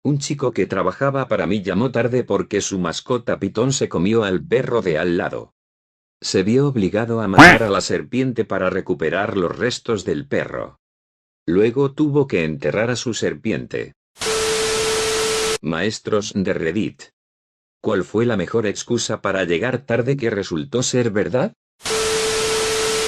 Un chico que trabajaba para mí llamó tarde porque su mascota Pitón se comió al perro de al lado. Se vio obligado a matar a la serpiente para recuperar los restos del perro. Luego tuvo que enterrar a su serpiente. Maestros de Reddit. ¿Cuál fue la mejor excusa para llegar tarde que resultó ser verdad?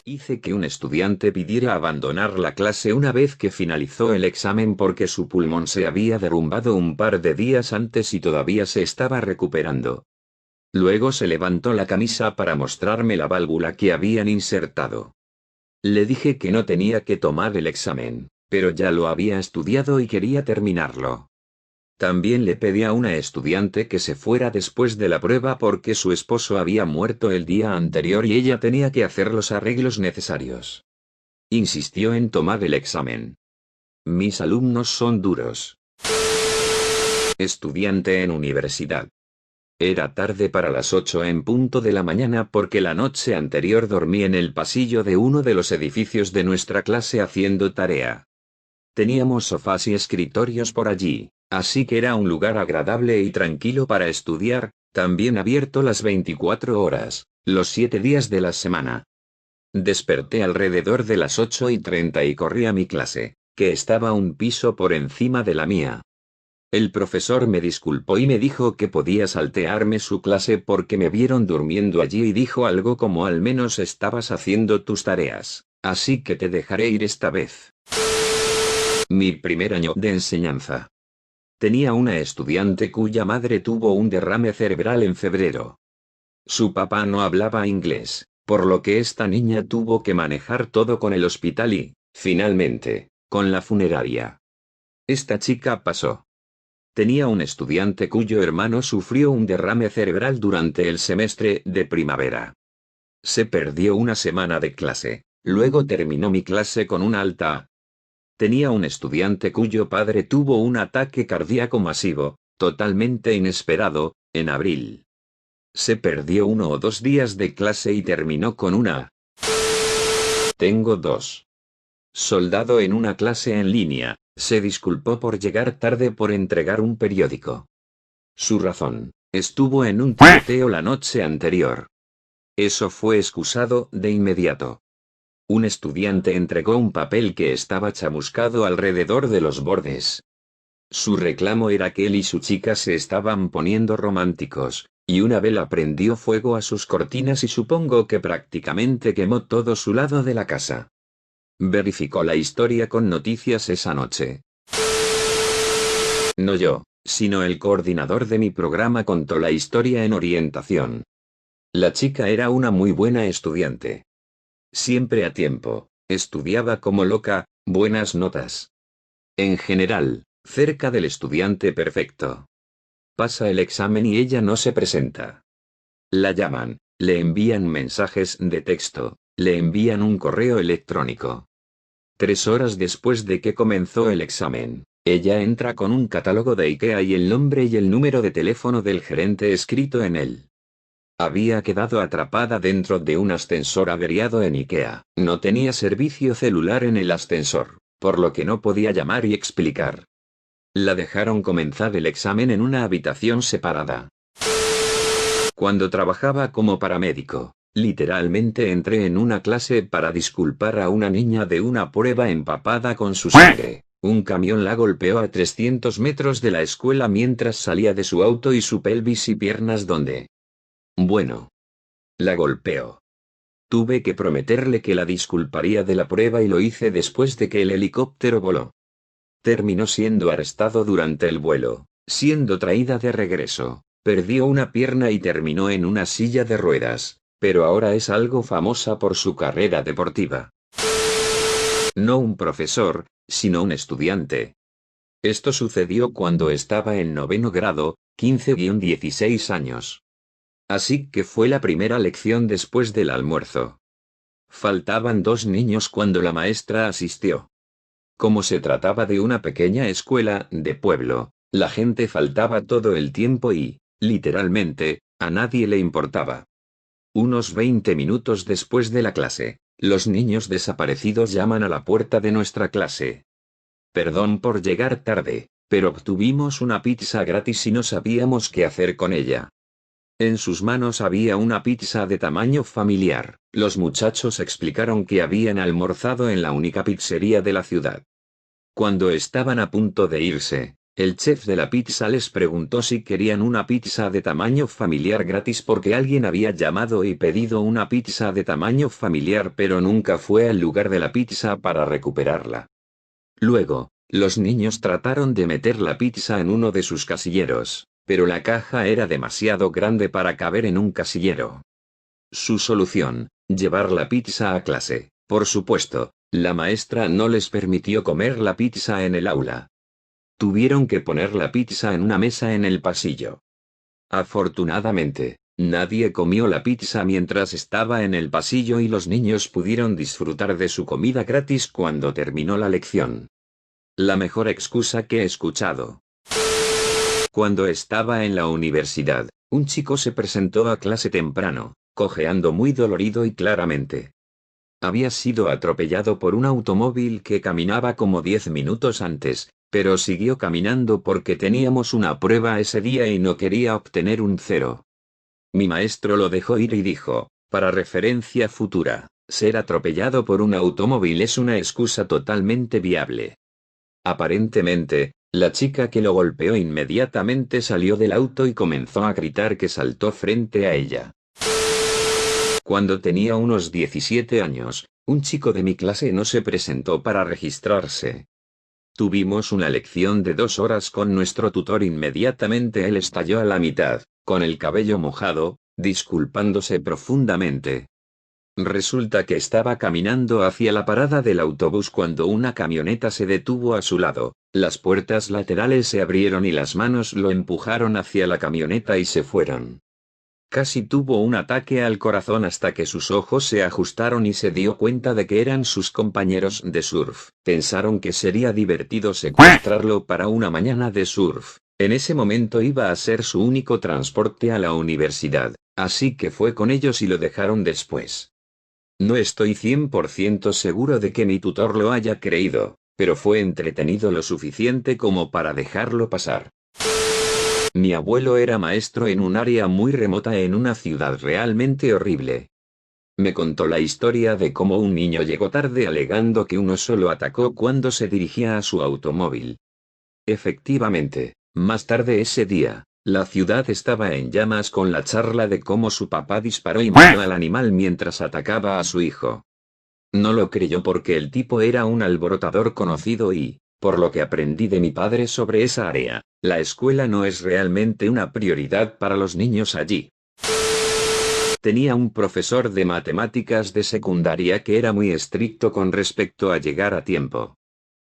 Hice que un estudiante pidiera abandonar la clase una vez que finalizó el examen porque su pulmón se había derrumbado un par de días antes y todavía se estaba recuperando. Luego se levantó la camisa para mostrarme la válvula que habían insertado. Le dije que no tenía que tomar el examen, pero ya lo había estudiado y quería terminarlo. También le pedí a una estudiante que se fuera después de la prueba porque su esposo había muerto el día anterior y ella tenía que hacer los arreglos necesarios. Insistió en tomar el examen. Mis alumnos son duros. Estudiante en universidad. Era tarde para las 8 en punto de la mañana porque la noche anterior dormí en el pasillo de uno de los edificios de nuestra clase haciendo tarea. Teníamos sofás y escritorios por allí, así que era un lugar agradable y tranquilo para estudiar, también abierto las 24 horas, los 7 días de la semana. Desperté alrededor de las 8:30 y corrí a mi clase, que estaba un piso por encima de la mía. El profesor me disculpó y me dijo que podía saltearme su clase porque me vieron durmiendo allí y dijo algo como al menos estabas haciendo tus tareas, así que te dejaré ir esta vez. Mi primer año de enseñanza. Tenía una estudiante cuya madre tuvo un derrame cerebral en febrero. Su papá no hablaba inglés, por lo que esta niña tuvo que manejar todo con el hospital y, finalmente, con la funeraria. Esta chica pasó. Tenía un estudiante cuyo hermano sufrió un derrame cerebral durante el semestre de primavera. Se perdió una semana de clase, luego terminó mi clase con una alta A. Tenía un estudiante cuyo padre tuvo un ataque cardíaco masivo, totalmente inesperado, en abril. Se perdió 1 o 2 días de clase y terminó con una A. Tengo 2. Soldado en una clase en línea, se disculpó por llegar tarde por entregar un periódico. Su razón, estuvo en un tiroteo la noche anterior. Eso fue excusado de inmediato. Un estudiante entregó un papel que estaba chamuscado alrededor de los bordes. Su reclamo era que él y su chica se estaban poniendo románticos, y una vela prendió fuego a sus cortinas y supongo que prácticamente quemó todo su lado de la casa. Verificó la historia con noticias esa noche. No yo, sino el coordinador de mi programa contó la historia en orientación. La chica era una muy buena estudiante. Siempre a tiempo, estudiaba como loca, buenas notas. En general, cerca del estudiante perfecto. Pasa el examen y ella no se presenta. La llaman, le envían mensajes de texto, le envían un correo electrónico. 3 horas después de que comenzó el examen, ella entra con un catálogo de IKEA y el nombre y el número de teléfono del gerente escrito en él. Había quedado atrapada dentro de un ascensor averiado en IKEA. No tenía servicio celular en el ascensor, por lo que no podía llamar y explicar. La dejaron comenzar el examen en una habitación separada. Cuando trabajaba como paramédico, literalmente entré en una clase para disculpar a una niña de una prueba empapada con su sangre. Un camión la golpeó a 300 metros de la escuela mientras salía de su auto y su pelvis y piernas donde. Bueno. La golpeó. Tuve que prometerle que la disculparía de la prueba y lo hice después de que el helicóptero voló. Terminó siendo arrestado durante el vuelo, siendo traída de regreso. Perdió una pierna y terminó en una silla de ruedas, pero ahora es algo famosa por su carrera deportiva. No un profesor, sino un estudiante. Esto sucedió cuando estaba en 9º grado, 15-16 años. Así que fue la primera lección después del almuerzo. Faltaban 2 niños cuando la maestra asistió. Como se trataba de una pequeña escuela de pueblo, la gente faltaba todo el tiempo y, literalmente, a nadie le importaba. Unos 20 minutos después de la clase, los niños desaparecidos llaman a la puerta de nuestra clase. Perdón por llegar tarde, pero obtuvimos una pizza gratis y no sabíamos qué hacer con ella. En sus manos había una pizza de tamaño familiar. Los muchachos explicaron que habían almorzado en la única pizzería de la ciudad. Cuando estaban a punto de irse, el chef de la pizza les preguntó si querían una pizza de tamaño familiar gratis porque alguien había llamado y pedido una pizza de tamaño familiar pero nunca fue al lugar de la pizza para recuperarla. Luego, los niños trataron de meter la pizza en uno de sus casilleros, pero la caja era demasiado grande para caber en un casillero. Su solución: llevar la pizza a clase. Por supuesto, la maestra no les permitió comer la pizza en el aula. Tuvieron que poner la pizza en una mesa en el pasillo. Afortunadamente, nadie comió la pizza mientras estaba en el pasillo y los niños pudieron disfrutar de su comida gratis cuando terminó la lección. La mejor excusa que he escuchado. Cuando estaba en la universidad, un chico se presentó a clase temprano, cojeando muy dolorido y claramente. Había sido atropellado por un automóvil que caminaba como 10 minutos antes, pero siguió caminando porque teníamos una prueba ese día y no quería obtener un 0. Mi maestro lo dejó ir y dijo: para referencia futura, ser atropellado por un automóvil es una excusa totalmente viable. Aparentemente, la chica que lo golpeó inmediatamente salió del auto y comenzó a gritar que saltó frente a ella. Cuando tenía unos 17 años, un chico de mi clase no se presentó para registrarse. Tuvimos una lección de 2 horas con nuestro tutor. Inmediatamente él estalló a la mitad, con el cabello mojado, disculpándose profundamente. Resulta que estaba caminando hacia la parada del autobús cuando una camioneta se detuvo a su lado, las puertas laterales se abrieron y las manos lo empujaron hacia la camioneta y se fueron. Casi tuvo un ataque al corazón hasta que sus ojos se ajustaron y se dio cuenta de que eran sus compañeros de surf. Pensaron que sería divertido secuestrarlo para una mañana de surf. En ese momento iba a ser su único transporte a la universidad, así que fue con ellos y lo dejaron después. No estoy 100% seguro de que mi tutor lo haya creído, pero fue entretenido lo suficiente como para dejarlo pasar. Mi abuelo era maestro en un área muy remota en una ciudad realmente horrible. Me contó la historia de cómo un niño llegó tarde alegando que un oso lo atacó cuando se dirigía a su automóvil. Efectivamente, más tarde ese día, la ciudad estaba en llamas con la charla de cómo su papá disparó y mató al animal mientras atacaba a su hijo. No lo creyó porque el tipo era un alborotador conocido y, por lo que aprendí de mi padre sobre esa área, la escuela no es realmente una prioridad para los niños allí. Tenía un profesor de matemáticas de secundaria que era muy estricto con respecto a llegar a tiempo.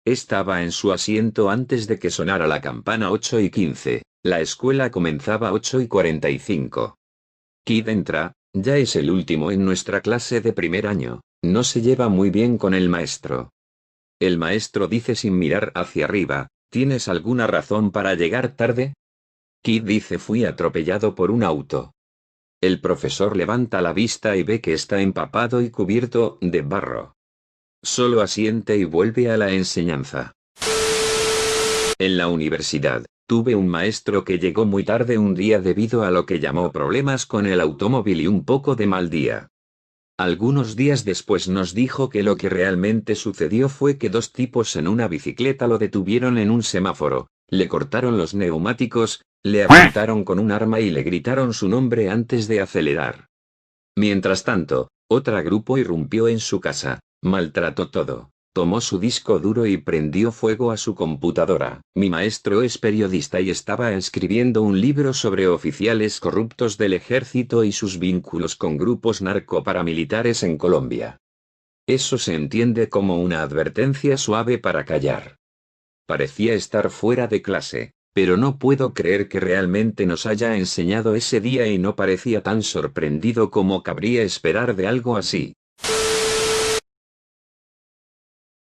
Estaba en su asiento antes de que sonara la campana 8:15, la escuela comenzaba 8:45. Kid entra, ya es el último en nuestra clase de primer año, no se lleva muy bien con el maestro. El maestro dice sin mirar hacia arriba: ¿tienes alguna razón para llegar tarde? Kid dice: fui atropellado por un auto. El profesor levanta la vista y ve que está empapado y cubierto de barro. Solo asiente y vuelve a la enseñanza. En la universidad, tuve un maestro que llegó muy tarde un día debido a lo que llamó problemas con el automóvil y un poco de mal día. Algunos días después nos dijo que lo que realmente sucedió fue que 2 tipos en una bicicleta lo detuvieron en un semáforo, le cortaron los neumáticos, le apuntaron con un arma y le gritaron su nombre antes de acelerar. Mientras tanto, otro grupo irrumpió en su casa, maltrató todo, tomó su disco duro y prendió fuego a su computadora. Mi maestro es periodista y estaba escribiendo un libro sobre oficiales corruptos del ejército y sus vínculos con grupos narcoparamilitares en Colombia. Eso se entiende como una advertencia suave para callar. Parecía estar fuera de clase, pero no puedo creer que realmente nos haya enseñado ese día y no parecía tan sorprendido como cabría esperar de algo así.